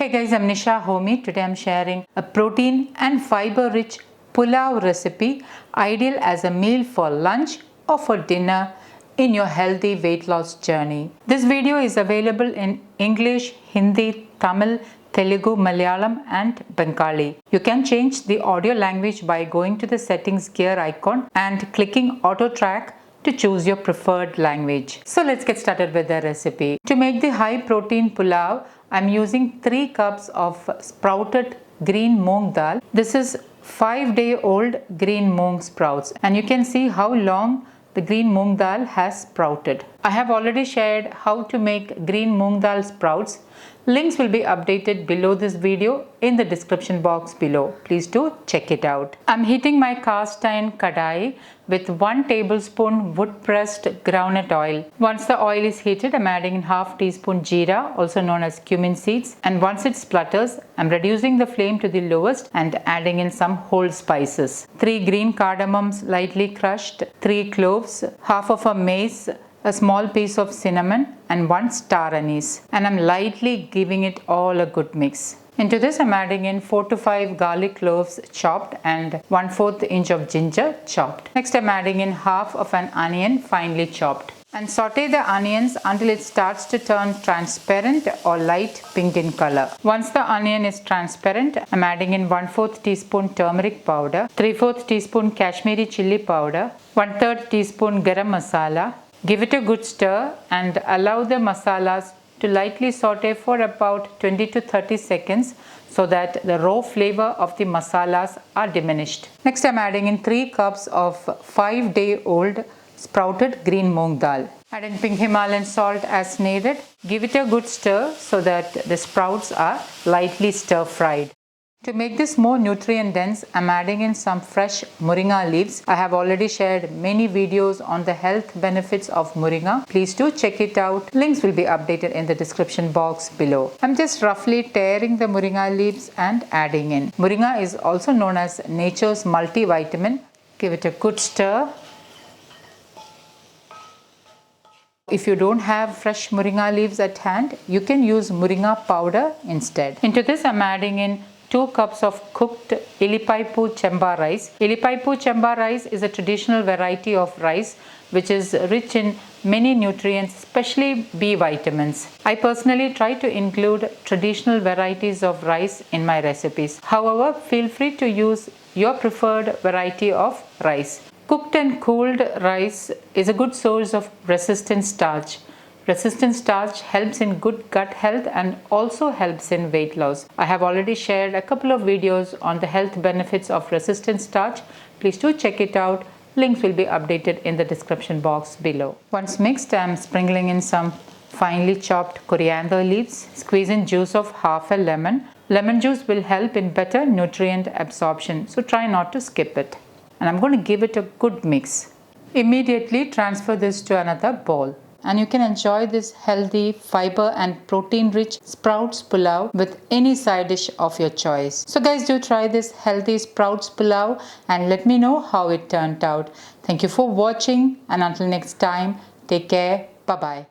Hey guys, I'm Nisa Homey. Today I'm sharing a protein and fiber rich pulao recipe ideal as a meal for lunch or for dinner in your healthy weight loss journey. This video is available in English, Hindi, Tamil, Telugu, Malayalam and Bengali. You can change the audio language by going to the settings gear icon and clicking auto track to choose your preferred language. So let's get started with the recipe. To make the high protein pulao, I'm using 3 cups of sprouted green moong dal. This is 5-day-old green moong sprouts, and you can see how long the green moong dal has sprouted. I have already shared how to make green moong dal sprouts. Links will be updated below this video in the description box below. Please do check it out. I'm heating my cast iron kadai with 1 tablespoon wood pressed groundnut oil. Once the oil is heated, I'm adding in half teaspoon jeera, also known as cumin seeds, and once it splutters, I'm reducing the flame to the lowest and adding in some whole spices. 3 green cardamoms lightly crushed, 3 cloves, half of a mace, a small piece of cinnamon and 1 star anise, and I'm lightly giving it all a good mix. Into this I'm adding in 4 to 5 garlic cloves chopped and 1/4 inch of ginger chopped. Next I'm adding in half of an onion finely chopped, and saute the onions until it starts to turn transparent or light pink in color. Once the onion is transparent, I'm adding in 1/4 teaspoon turmeric powder, 3/4 teaspoon kashmiri chilli powder, 1/3 teaspoon garam masala. Give it a good stir and allow the masalas to lightly saute for about 20 to 30 seconds so that the raw flavor of the masalas are diminished. Next I'm adding in 3 cups of 5-day-old sprouted green moong dal. Add in pink Himalayan salt as needed. Give it a good stir so that the sprouts are lightly stir fried. To make this more nutrient dense, I'm adding in some fresh moringa leaves. I have already shared many videos on the health benefits of moringa. Please do check it out. Links will be updated in the description box below. I'm just roughly tearing the moringa leaves and adding in. Moringa is also known as nature's multivitamin. Give it a good stir. If you don't have fresh moringa leaves at hand, you can use moringa powder instead. Into this I'm adding in 2 cups of cooked illupai chemba rice. Illupai chemba rice is a traditional variety of rice which is rich in many nutrients, especially B vitamins. I personally try to include traditional varieties of rice in my recipes. However, feel free to use your preferred variety of rice. Cooked and cooled rice is a good source of resistant starch. Resistant starch helps in good gut health and also helps in weight loss. I have already shared a couple of videos on the health benefits of resistant starch. Please do check it out. Links will be updated in the description box below. Once mixed, I am sprinkling in some finely chopped coriander leaves. Squeeze in juice of half a lemon. Lemon juice will help in better nutrient absorption, so try not to skip it. And I'm going to give it a good mix. Immediately transfer this to another bowl, and you can enjoy this healthy, fiber and protein rich sprouts pulao with any side dish of your choice. So guys, do try this healthy sprouts pulao and let me know how it turned out. Thank you for watching, and until next time, take care. Bye bye.